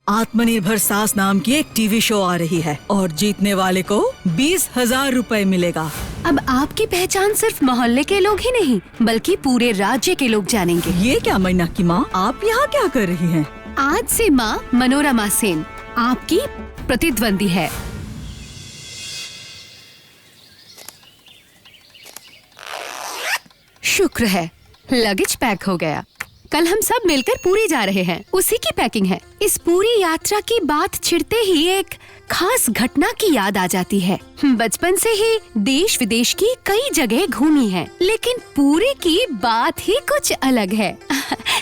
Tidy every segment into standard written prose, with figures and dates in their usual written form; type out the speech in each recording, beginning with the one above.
आत्मनिर्भर सास नाम की एक टीवी शो आ रही है और जीतने वाले को 20,000 रुपए मिलेगा। अब आपकी पहचान सिर्फ मोहल्ले के लोग ही नहीं बल्कि पूरे राज्य के लोग जानेंगे। ये क्या मीनाक्षी माँ, आप यहाँ क्या कर रही हैं? आज से माँ मनोरमा सेन आपकी प्रतिद्वंदी है। शुक्र है लगेज पैक हो गया। कल हम सब मिलकर पुरी जा रहे हैं, उसी की पैकिंग है। इस पूरी यात्रा की बात छिड़ते ही एक खास घटना की याद आ जाती है। बचपन से ही देश विदेश की कई जगह घूमी है, लेकिन पूरी की बात ही कुछ अलग है।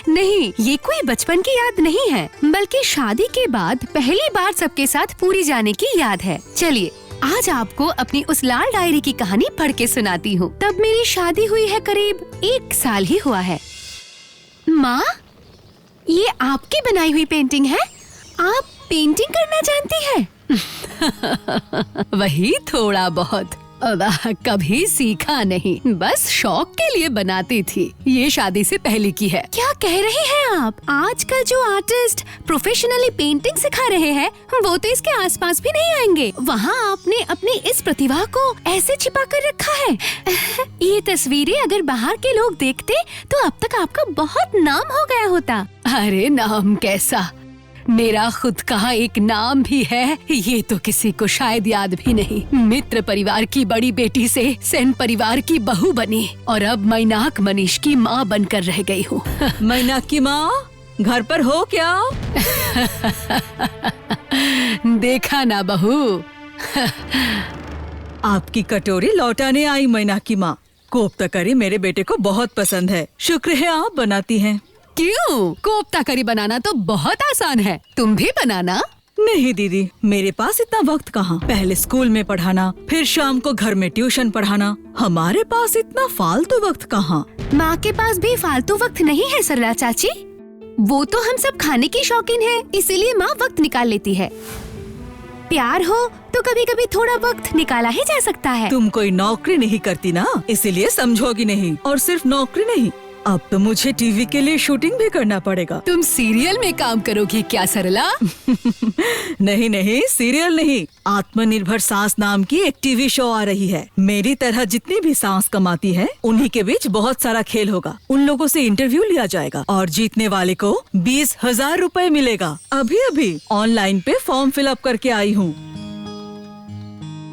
नहीं, ये कोई बचपन की याद नहीं है, बल्कि शादी के बाद पहली बार सबके साथ पुरी जाने की याद है। चलिए आज आपको अपनी उस लाल डायरी की कहानी पढ़ के सुनाती हूँ। तब मेरी शादी हुई है, करीब 1 साल ही हुआ है। माँ, ये आपकी बनाई हुई पेंटिंग है? आप पेंटिंग करना जानती हैं? वही थोड़ा बहुत, कभी सीखा नहीं, बस शौक के लिए बनाती थी। ये शादी से पहले की है। क्या कह रहे हैं आप? आजकल जो आर्टिस्ट प्रोफेशनली पेंटिंग सिखा रहे हैं वो तो इसके आसपास भी नहीं आएंगे। वहाँ आपने अपनी इस प्रतिभा को ऐसे छिपा कर रखा है। ये तस्वीरें अगर बाहर के लोग देखते तो अब तक आपका बहुत नाम हो गया होता। अरे नाम कैसा, मेरा खुद का एक नाम भी है, ये तो किसी को शायद याद भी नहीं। मित्र परिवार की बड़ी बेटी से सेन परिवार की बहू बनी और अब मैनाक मनीष की माँ बनकर रह गई हूँ। मीनाक्षी माँ, घर पर हो क्या? देखा ना बहू। आपकी कटोरी लौटाने आई मीनाक्षी माँ। कोफ्ता करी मेरे बेटे को बहुत पसंद है। शुक्र है आप बनाती हैं। क्यों? कोफ्ता करी बनाना तो बहुत आसान है, तुम भी बनाना। नहीं दीदी, मेरे पास इतना वक्त कहाँ। पहले स्कूल में पढ़ाना, फिर शाम को घर में ट्यूशन पढ़ाना, हमारे पास इतना फालतू वक्त कहाँ। माँ के पास भी फालतू वक्त नहीं है सरला चाची। वो तो हम सब खाने की शौकीन है, इसीलिए माँ वक्त निकाल लेती है। प्यार हो तो कभी कभी थोड़ा वक्त निकाला ही जा सकता है। तुम कोई नौकरी नहीं करती ना, इसीलिए समझोगी नहीं। और सिर्फ नौकरी नहीं, अब तो मुझे टीवी के लिए शूटिंग भी करना पड़ेगा। तुम सीरियल में काम करोगी क्या सरला? नहीं नहीं, सीरियल नहीं, आत्मनिर्भर सास नाम की एक टीवी शो आ रही है। मेरी तरह जितनी भी सास कमाती है उन्हीं के बीच बहुत सारा खेल होगा। उन लोगों से इंटरव्यू लिया जाएगा और जीतने वाले को 20,000 रुपए मिलेगा। अभी अभी ऑनलाइन पे फॉर्म फिलअप करके आई हूँ।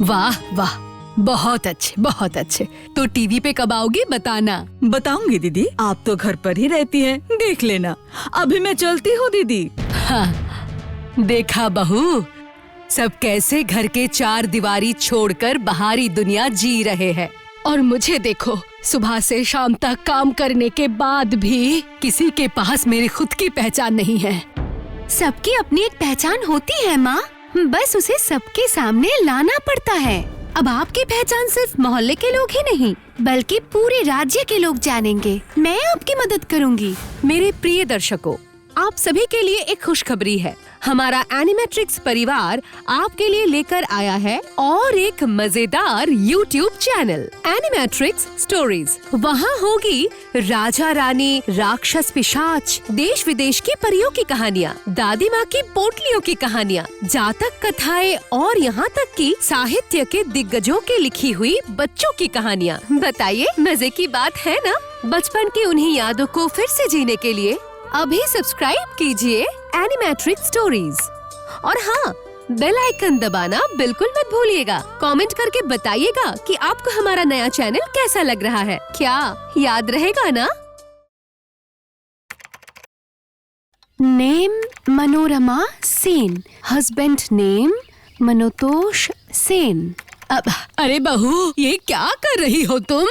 वाह वाह, बहुत अच्छे बहुत अच्छे। तो टीवी पे कब आओगी बताना। बताऊंगी दीदी, आप तो घर पर ही रहती हैं, देख लेना। अभी मैं चलती हूँ दीदी। हाँ, देखा बहू, सब कैसे घर के 4 दीवारी छोड़कर बाहरी दुनिया जी रहे हैं। और मुझे देखो, सुबह से शाम तक काम करने के बाद भी किसी के पास मेरी खुद की पहचान नहीं है। सबकी अपनी एक पहचान होती है माँ, बस उसे सबके सामने लाना पड़ता है। अब आपकी पहचान सिर्फ मोहल्ले के लोग ही नहीं बल्कि पूरे राज्य के लोग जानेंगे। मैं आपकी मदद करूंगी। मेरे प्रिय दर्शकों, आप सभी के लिए एक खुशखबरी है। हमारा एनिमेट्रिक्स परिवार आपके लिए लेकर आया है और एक मजेदार YouTube चैनल एनिमेट्रिक्स स्टोरीज। वहाँ होगी राजा रानी, राक्षस पिशाच, देश विदेश की परियों की कहानियाँ, दादी माँ की पोटलियों की कहानियाँ, जातक कथाएं और यहाँ तक कि साहित्य के दिग्गजों की लिखी हुई बच्चों की कहानियाँ। बताइए, मजे की बात है ना? बचपन की उन्हीं यादों को फिर से जीने के लिए अभी सब्सक्राइब कीजिए एनिमेट्रिक्स स्टोरीज। और हाँ, बेल आइकन दबाना बिल्कुल मत भूलिएगा। कमेंट करके बताइएगा कि आपको हमारा नया चैनल कैसा लग रहा है। क्या याद रहेगा ना? Name Manorama Sen, husband name Manotosh Sen. अब अरे बहू, ये क्या कर रही हो तुम?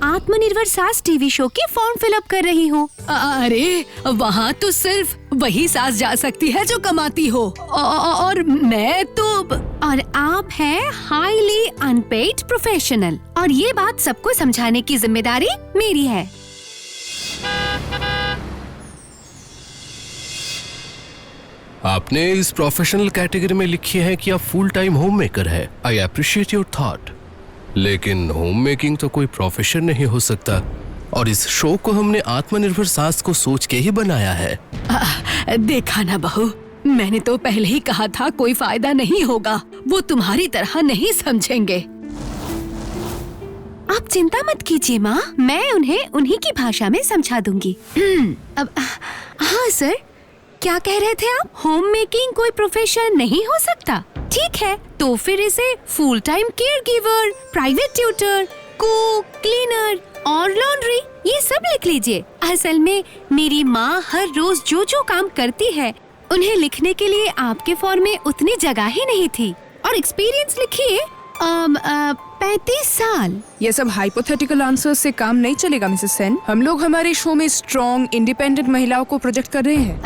आत्मनिर्भर सास टीवी शो की फॉर्म फिलअप कर रही हूँ। अरे वहाँ तो सिर्फ वही सास जा सकती है जो कमाती हो, और मैं तो। और आप हैं हाईली अनपेड प्रोफेशनल, और ये बात सबको समझाने की जिम्मेदारी मेरी है। आपने इस प्रोफेशनल कैटेगरी में लिखी है कि आप फुल टाइम होम मेकर है। आई अप्रिशिएट योर थॉट, लेकिन होम मेकिंग तो कोई प्रोफेशन नहीं हो सकता, और इस शो को हमने आत्मनिर्भर सास को सोच के ही बनाया है। देखा ना बहू, मैंने तो पहले ही कहा था कोई फायदा नहीं होगा, वो तुम्हारी तरह नहीं समझेंगे। आप चिंता मत कीजिए माँ, मैं उन्हें उन्हीं की भाषा में समझा दूंगी। अब हाँ सर, क्या कह रहे थे आप? होम मेकिंग कोई प्रोफेशन नहीं हो सकता? ठीक है, तो फिर इसे full time care giver, private tutor, cook, cleaner और लॉन्ड्री ये सब लिख लीजिए। असल में मेरी माँ हर रोज जो जो काम करती है उन्हें लिखने के लिए आपके फॉर्म में उतनी जगह ही नहीं थी। और एक्सपीरियंस लिखिए 35 साल। ये सब हाइपोथेटिकल आंसर्स से काम नहीं चलेगा मिसेस सेन। हम लोग हमारे शो में स्ट्रॉन्ग इंडिपेंडेंट महिलाओं को प्रोजेक्ट कर रहे हैं।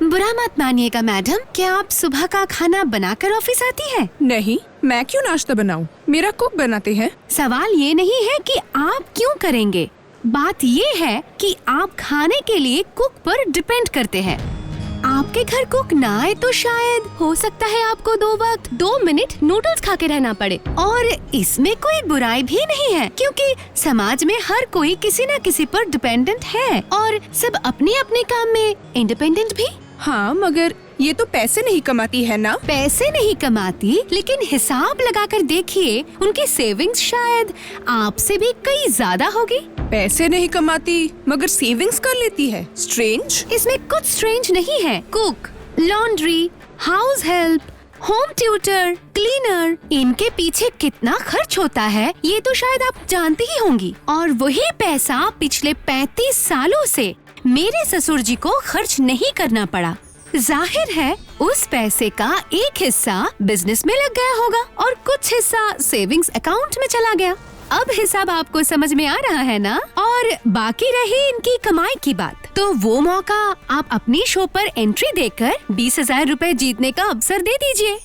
बुरा मत मानिएगा मैडम, क्या आप सुबह का खाना बनाकर ऑफिस आती हैं? नहीं, मैं क्यों नाश्ता बनाऊं? मेरा कुक बनाते हैं। सवाल ये नहीं है कि आप क्यों करेंगे, बात ये है कि आप खाने के लिए कुक पर डिपेंड करते हैं। आपके घर कुक ना आए तो शायद हो सकता है आपको 2 वक्त 2 मिनट नूडल्स खा के रहना पड़े। और इसमें कोई बुराई भी नहीं है, क्योंकि समाज में हर कोई किसी न किसी पर डिपेंडेंट है और सब अपने अपने काम में इंडिपेंडेंट भी। हाँ, मगर ये तो पैसे नहीं कमाती है ना? पैसे नहीं कमाती, लेकिन हिसाब लगाकर देखिए उनकी सेविंग्स शायद आपसे भी कई ज्यादा होगी। पैसे नहीं कमाती मगर सेविंग्स कर लेती है। स्ट्रेंज? इसमें कुछ स्ट्रेंज नहीं है। Cook, laundry, house help, home tutor, cleaner, इनके पीछे कितना खर्च होता है ये तो शायद आप जानती ही होंगी। और वही पैसा पिछले 35 सालों से मेरे ससुर जी को खर्च नहीं करना पड़ा। जाहिर है उस पैसे का एक हिस्सा बिजनेस में लग गया होगा और कुछ हिस्सा सेविंग्स अकाउंट में चला गया। अब हिसाब आपको समझ में आ रहा है ना? और बाकी रही इनकी कमाई की बात, तो वो मौका आप अपनी शो पर एंट्री देकर 20,000 रुपए जीतने का अवसर दे दीजिए।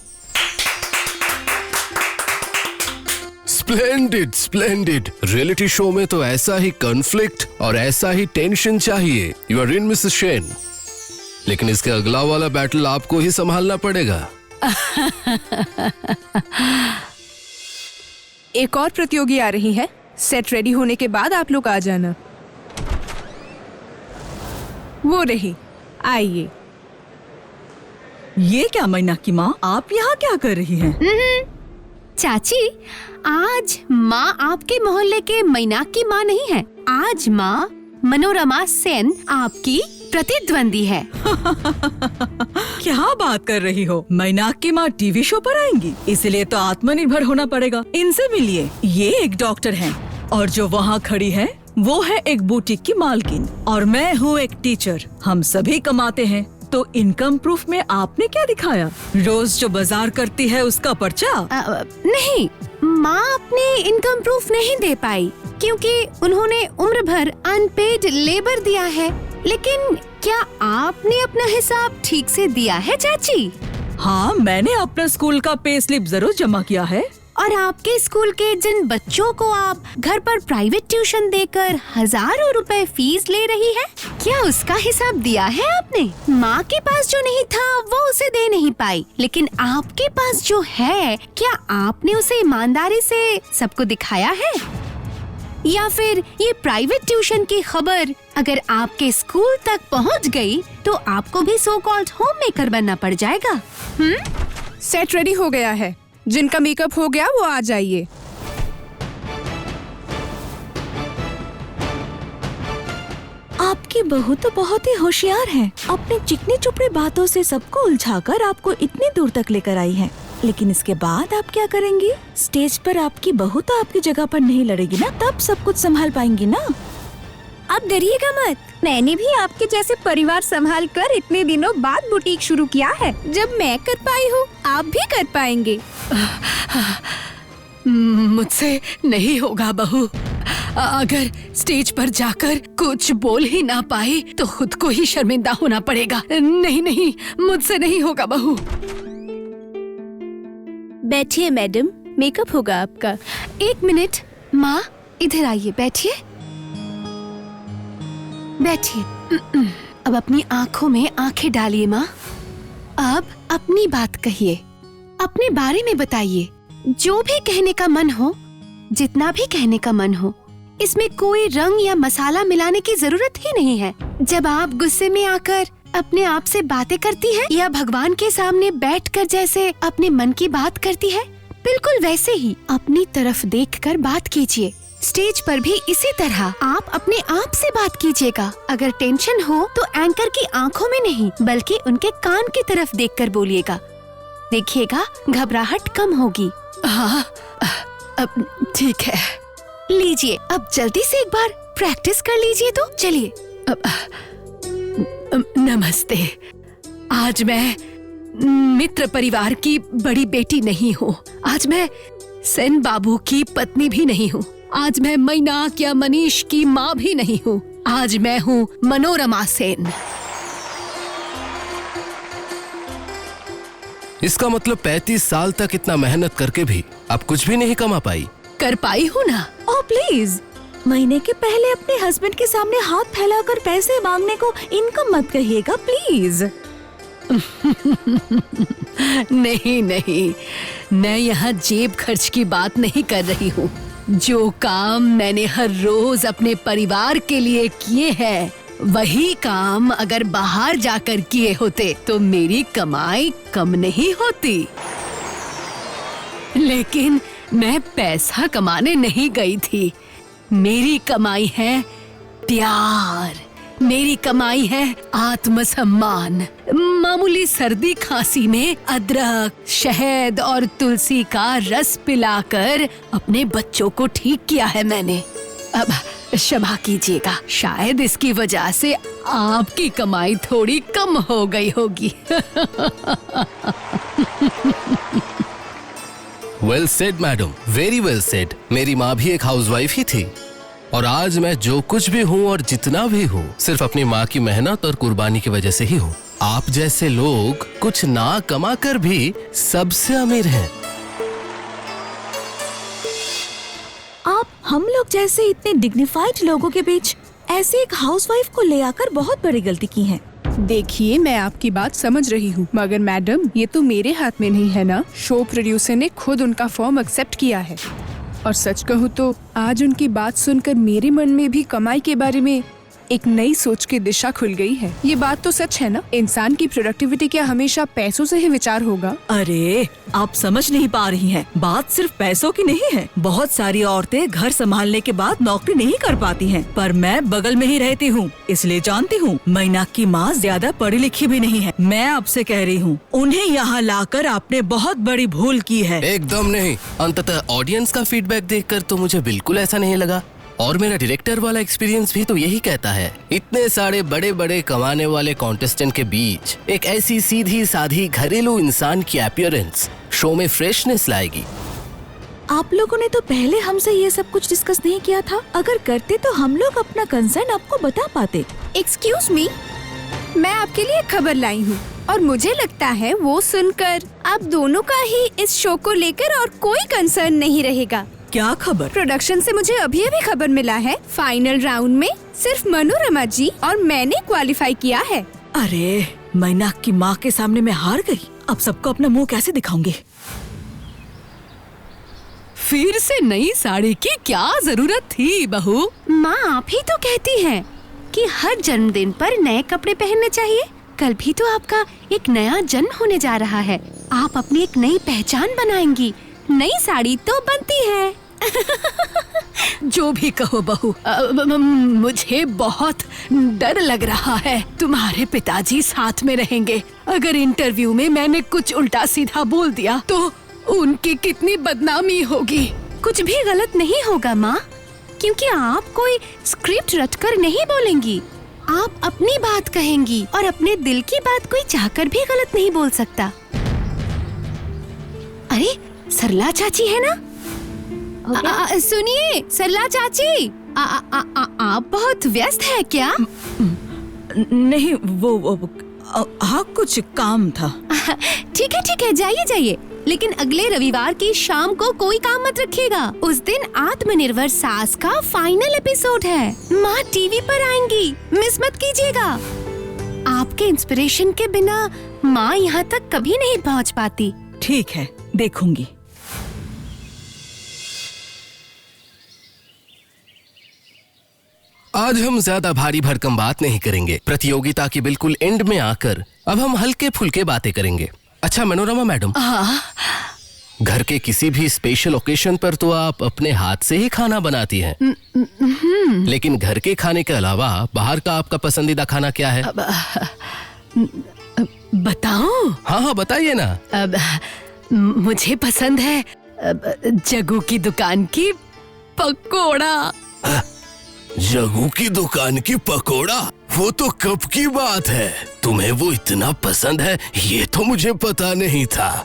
Splendid, splendid. रियलिटी शो में तो ऐसा ही कॉन्फ्लिक्ट और ऐसा ही टेंशन चाहिए। You are in Mrs Shane, लेकिन इसके अगला वाला बैटल आपको ही संभालना पड़ेगा। एक और प्रतियोगी आ रही है। सेट रेडी होने के बाद आप लोग आ जाना। वो रही, आइए। ये क्या मैना की माँ, आप यहाँ क्या कर रही हैं? चाची, आज माँ आपके मोहल्ले के मैनाक की माँ नहीं है। आज माँ मनोरमा सेन आपकी प्रतिद्वंदी है। क्या बात कर रही हो? मैनाक की माँ टीवी शो पर आएंगी, इसलिए तो आत्मनिर्भर होना पड़ेगा। इनसे मिलिए, ये एक डॉक्टर हैं और जो वहाँ खड़ी है वो है एक बुटीक की मालकिन और मैं हूँ एक टीचर। हम सभी कमाते हैं, तो इनकम प्रूफ में आपने क्या दिखाया? रोज जो बाजार करती है उसका पर्चा? नहीं, माँ अपने इनकम प्रूफ नहीं दे पाई क्योंकि उन्होंने उम्र भर अनपेड लेबर दिया है। लेकिन क्या आपने अपना हिसाब ठीक से दिया है चाची? हाँ, मैंने अपना स्कूल का पे स्लिप जरूर जमा किया है। और आपके स्कूल के जिन बच्चों को आप घर पर प्राइवेट ट्यूशन देकर हजारों रुपए फीस ले रही है, क्या उसका हिसाब दिया है आपने? माँ के पास जो नहीं था वो उसे दे नहीं पाई, लेकिन आपके पास जो है क्या आपने उसे ईमानदारी से सबको दिखाया है? या फिर ये प्राइवेट ट्यूशन की खबर अगर आपके स्कूल तक पहुँच गई तो आपको भी सो कॉल्ड होम मेकर बनना पड़ जाएगा। सेट रेडी हो गया है, जिनका मेकअप हो गया वो आ जाइए। आपकी बहू तो बहुत ही होशियार है। अपनी चिकनी चुपड़ी बातों से सबको उलझाकर आपको इतनी दूर तक लेकर आई है। लेकिन इसके बाद आप क्या करेंगी? स्टेज पर आपकी बहू तो आपकी जगह पर नहीं लड़ेगी ना, तब सब कुछ संभाल पाएंगी ना। आप डरिएगा मत, मैंने भी आपके जैसे परिवार संभाल कर इतने दिनों बाद बुटीक शुरू किया है। जब मैं कर पाई हूँ आप भी कर पाएंगे। मुझसे नहीं होगा बहू। अगर स्टेज पर जाकर कुछ बोल ही ना पाए तो खुद को ही शर्मिंदा होना पड़ेगा। नहीं नहीं, मुझसे नहीं होगा बहू। बैठिए मैडम, मेकअप होगा आपका। 1 मिनट, माँ इधर आइए, बैठिए बैठिए। अब अपनी आँखों में आँखें डालिए माँ। अब अपनी बात कहिए, अपने बारे में बताइए। जो भी कहने का मन हो, जितना भी कहने का मन हो, इसमें कोई रंग या मसाला मिलाने की जरूरत ही नहीं है। जब आप गुस्से में आकर अपने आप से बातें करती है या भगवान के सामने बैठकर जैसे अपने मन की बात करती है, बिल्कुल वैसे ही अपनी तरफ देखकर बात कीजिए। स्टेज पर भी इसी तरह आप अपने आप से बात कीजिएगा। अगर टेंशन हो तो एंकर की आंखों में नहीं बल्कि उनके कान की तरफ देखकर बोलिएगा। देखिएगा घबराहट कम होगी। हाँ, अब ठीक है। लीजिए अब जल्दी से एक बार प्रैक्टिस कर लीजिए तो चलिए। नमस्ते। आज मैं मित्र परिवार की बड़ी बेटी नहीं हूँ। आज मैं सेन बाबू की पत्नी भी नहीं हूँ। आज मैं मैनाक या मनीष की माँ भी नहीं हूँ। आज मैं हूँ मनोरमा सेन। इसका मतलब 35 साल तक इतना मेहनत करके भी आप कुछ भी नहीं कमा पाई। कर पाई हूँ ना। ओह प्लीज, महीने के पहले अपने हस्बैंड के सामने हाथ फैलाकर पैसे मांगने को इनकम मत कहिएगा प्लीज। नहीं नहीं, मैं यहाँ जेब खर्च की बात नहीं कर रही हूँ। जो काम मैंने हर रोज अपने परिवार के लिए किए हैं, वही काम अगर बाहर जाकर किए होते तो मेरी कमाई कम नहीं होती। लेकिन मैं पैसा कमाने नहीं गई थी। मेरी कमाई है प्यार, मेरी कमाई है आत्मसम्मान। मामूली सर्दी खांसी में अदरक, शहद और तुलसी का रस पिलाकर अपने बच्चों को ठीक किया है मैंने। अब क्षमा कीजिएगा, शायद इसकी वजह से आपकी कमाई थोड़ी कम हो गई होगी। Well said madam, very well said. मेरी माँ भी एक हाउसवाइफ ही थी और आज मैं जो कुछ भी हूँ और जितना भी हूँ सिर्फ अपनी माँ की मेहनत और कुर्बानी की वजह से ही हूँ। आप जैसे लोग कुछ ना कमा कर भी सबसे अमीर हैं। आप हम लोग जैसे इतने डिग्निफाइड लोगों के बीच ऐसे एक हाउसवाइफ को ले आकर बहुत बड़ी गलती की है। देखिए, मैं आपकी बात समझ रही हूँ, मगर मैडम ये तो मेरे हाथ में नहीं है ना। शो प्रोड्यूसर ने खुद उनका फॉर्म एक्सेप्ट किया है और सच कहूँ तो आज उनकी बात सुनकर मेरे मन में भी कमाई के बारे में एक नई सोच की दिशा खुल गई है। ये बात तो सच है ना, इंसान की प्रोडक्टिविटी क्या हमेशा पैसों से ही विचार होगा? अरे आप समझ नहीं पा रही हैं। बात सिर्फ पैसों की नहीं है। बहुत सारी औरतें घर संभालने के बाद नौकरी नहीं कर पाती हैं, पर मैं बगल में ही रहती हूँ इसलिए जानती हूँ। मैनाक की माँ ज्यादा पढ़ी लिखी भी नहीं है। मैं आपसे कह रही हूँ, उन्हें यहाँ लाकर आपने बहुत बड़ी भूल की है। एकदम नहीं। अंततः ऑडियंस का फीडबैक देखकर तो मुझे बिल्कुल ऐसा नहीं लगा और मेरा डायरेक्टर वाला एक्सपीरियंस भी तो यही कहता है। इतने सारे बड़े बड़े कमाने वाले कॉन्टेस्टेंट के बीच एक ऐसी सीधी साधी घरेलू इंसान की अपीयरेंस शो में फ्रेशनेस लाएगी। आप लोगों ने तो पहले हमसे ये सब कुछ डिस्कस नहीं किया था। अगर करते तो हम लोग अपना कंसर्न आपको बता पाते। एक्सक्यूज मी, मैं आपके लिए खबर लाई हूँ और मुझे लगता है वो सुनकर आप दोनों का ही इस शो को लेकर और कोई कंसर्न नहीं रहेगा। क्या खबर? प्रोडक्शन से मुझे अभी अभी खबर मिला है, फाइनल राउंड में सिर्फ मनोरमा जी और मैंने क्वालिफाई किया है। अरे मैनाक की माँ के सामने मैं हार गई। अब सबको अपना मुंह कैसे दिखाऊंगी? फिर से नई साड़ी की क्या जरूरत थी बहू? माँ आप ही तो कहती हैं कि हर जन्मदिन पर नए कपड़े पहनने चाहिए। कल भी तो आपका एक नया जन्म होने जा रहा है। आप अपनी एक नई पहचान बनाएंगी। नई साड़ी तो बनती है। जो भी कहो बहू, मुझे बहुत डर लग रहा है। तुम्हारे पिताजी साथ में रहेंगे। अगर इंटरव्यू में मैंने कुछ उल्टा सीधा बोल दिया तो उनकी कितनी बदनामी होगी। कुछ भी गलत नहीं होगा माँ, क्योंकि आप कोई स्क्रिप्ट रटकर नहीं बोलेंगी। आप अपनी बात कहेंगी और अपने दिल की बात कोई चाहकर भी गलत नहीं बोल सकता। अरे सरला चाची है ना? सुनिए सरला चाची, आप बहुत व्यस्त है क्या? नहीं, वो हाँ कुछ काम था। ठीक है, जाइए जाइए, लेकिन अगले रविवार की शाम को कोई काम मत रखिएगा। उस दिन आत्मनिर्भर सास का फाइनल एपिसोड है। माँ टीवी पर आएंगी, मिस मत कीजिएगा। आपके इंस्पिरेशन के बिना माँ यहाँ तक कभी नहीं पहुँच पाती। ठीक है, देखूंगी। आज हम ज्यादा भारी भरकम बात नहीं करेंगे। प्रतियोगिता की बिल्कुल एंड में आकर अब हम हल्के फुल्के बातें करेंगे। अच्छा मनोरमा मैडम, घर के किसी भी स्पेशल ओकेशन पर तो आप अपने हाथ से ही खाना बनाती हैं। लेकिन घर के खाने के अलावा बाहर का आपका पसंदीदा खाना क्या है? बताऊं? हाँ बताइए ना। मुझे पसंद है जग्गू की दुकान की पकोड़ा। जग्गू की दुकान की पकोड़ा? वो तो कब की बात है। तुम्हें वो इतना पसंद है ये तो मुझे पता नहीं था।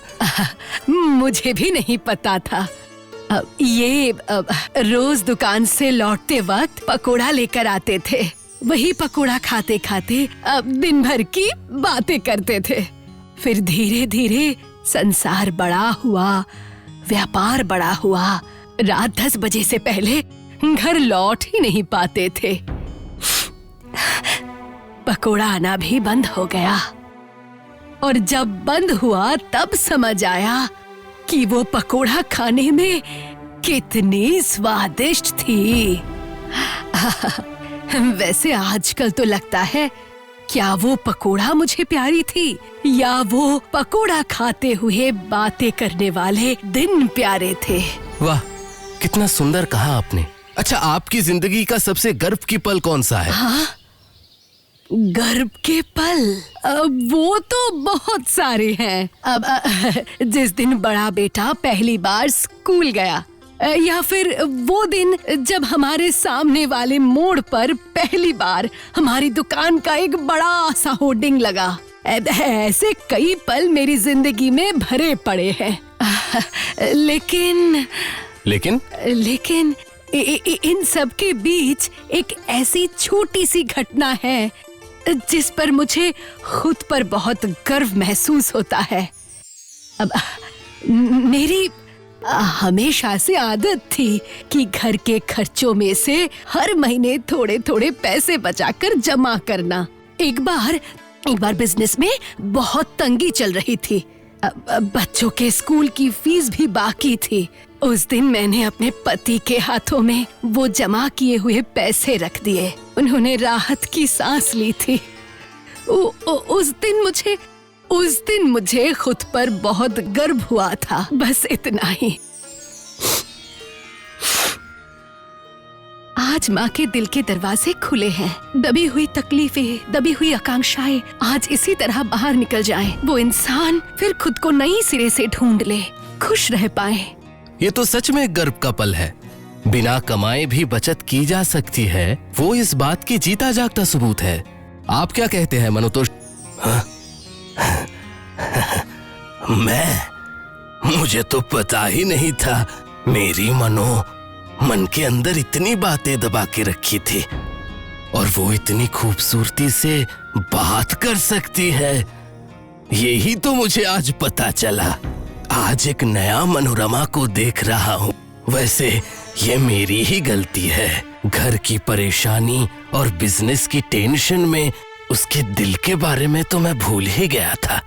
मुझे भी नहीं पता था। ये रोज दुकान से लौटते वक्त पकोड़ा लेकर आते थे। वही पकोड़ा खाते खाते दिन भर की बातें करते थे। फिर धीरे धीरे संसार बड़ा हुआ, व्यापार बड़ा हुआ। रात 10 बजे से पहले घर लौट ही नहीं पाते थे। पकोड़ा आना भी बंद हो गया और जब बंद हुआ तब समझ आया कि वो पकोड़ा खाने में कितनी स्वादिष्ट थी। वैसे आजकल तो लगता है क्या वो पकोड़ा मुझे प्यारी थी या वो पकोड़ा खाते हुए बातें करने वाले दिन प्यारे थे। वाह, कितना सुंदर कहा आपने। अच्छा, आपकी जिंदगी का सबसे गर्व की पल कौन सा है? हाँ, गर्व के पल वो तो बहुत सारे हैं। अब जिस दिन बड़ा बेटा पहली बार स्कूल गया, या फिर वो दिन जब हमारे सामने वाले मोड़ पर पहली बार हमारी दुकान का एक बड़ा सा होर्डिंग लगा। ऐसे कई पल मेरी जिंदगी में भरे पड़े हैं। लेकिन इन सब के बीच एक ऐसी छोटी सी घटना है जिस पर मुझे खुद पर बहुत गर्व महसूस होता है। अब मेरी हमेशा से आदत थी कि घर के खर्चों में से हर महीने थोड़े थोड़े पैसे बचाकर जमा करना। एक बार बिजनेस में बहुत तंगी चल रही थी। बच्चों के स्कूल की फीस भी बाकी थी। उस दिन मैंने अपने पति के हाथों में वो जमा किए हुए पैसे रख दिए। उन्होंने राहत की सांस ली थी। उस दिन मुझे खुद पर बहुत गर्व हुआ था। बस इतना ही। आज माँ के दिल के दरवाजे खुले हैं। दबी हुई तकलीफें, दबी हुई आकांक्षाएं आज इसी तरह बाहर निकल जाएं। वो इंसान फिर खुद को नई सिरे से ढूंढ ले, खुश रह पाए। ये तो सच में गर्व का पल है। बिना कमाए भी बचत की जा सकती है, वो इस बात की जीता जागता सबूत है। आप क्या कहते हैं मनोतोष? मुझे तो पता ही नहीं था मेरी मन के अंदर इतनी बातें दबा के रखी थी और वो इतनी खूबसूरती से बात कर सकती है। यही तो मुझे आज पता चला। आज एक नया मनोरमा को देख रहा हूँ। वैसे ये मेरी ही गलती है। घर की परेशानी और बिजनेस की टेंशन में उसके दिल के बारे में तो मैं भूल ही गया था।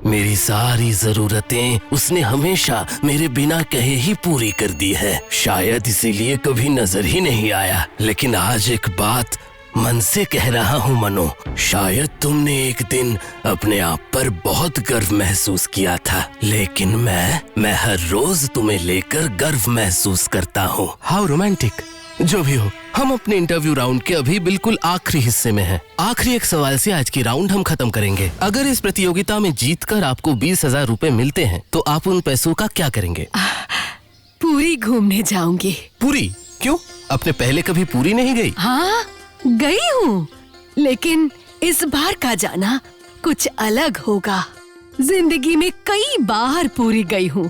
मेरी सारी जरूरतें उसने हमेशा मेरे बिना कहे ही पूरी कर दी है। शायद इसीलिए कभी नजर ही नहीं आया। लेकिन आज एक बात मन से कह रहा हूँ मनो, शायद तुमने एक दिन अपने आप पर बहुत गर्व महसूस किया था, लेकिन मैं हर रोज तुम्हें लेकर गर्व महसूस करता हूँ। How romantic. जो भी हो, हम अपने इंटरव्यू राउंड के अभी बिल्कुल आखिरी हिस्से में हैं। आखिरी एक सवाल से आज की राउंड हम खत्म करेंगे। अगर इस प्रतियोगिता में जीतकर आपको 20,000 रुपए मिलते हैं तो आप उन पैसों का क्या करेंगे? पूरी घूमने जाऊंगी। पूरी? क्यों? अपने पहले कभी पूरी नहीं गई? हाँ, गई हूँ, लेकिन इस बार का जाना कुछ अलग होगा। जिंदगी में कई बार पूरी गई हूँ।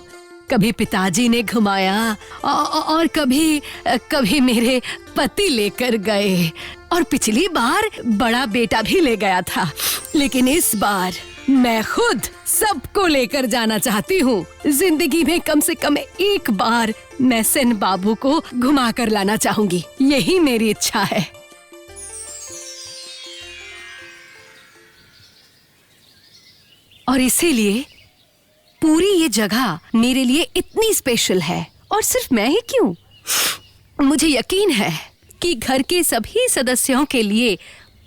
कभी पिताजी ने घुमाया और कभी मेरे पति लेकर गए और पिछली बार बड़ा बेटा भी ले गया था। लेकिन इस बार मैं खुद सबको लेकर जाना चाहती हूँ। जिंदगी में कम से कम एक बार मैं सेन बाबू को घुमा कर लाना चाहूंगी। यही मेरी इच्छा है। और इसीलिए पूरी ये जगह मेरे लिए इतनी स्पेशल है। और सिर्फ मैं ही क्यों, मुझे यकीन है कि घर के सभी सदस्यों के लिए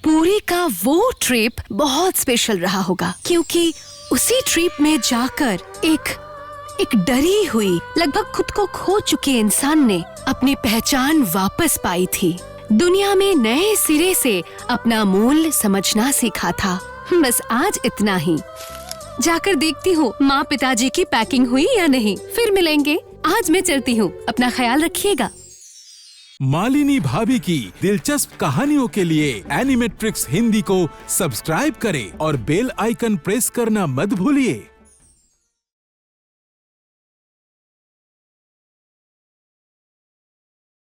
पूरी का वो ट्रिप बहुत स्पेशल रहा होगा, क्योंकि उसी ट्रिप में जाकर एक डरी हुई, लगभग खुद को खो चुके इंसान ने अपनी पहचान वापस पाई थी। दुनिया में नए सिरे से अपना मूल्य समझना सीखा था। बस आज इतना ही। जाकर देखती हूँ माँ पिताजी की पैकिंग हुई या नहीं, फिर मिलेंगे। आज मैं चलती हूँ, अपना ख्याल रखिएगा। मालिनी भाभी की दिलचस्प कहानियों के लिए एनिमेट्रिक्स हिंदी को सब्सक्राइब करें और बेल आइकन प्रेस करना मत भूलिए।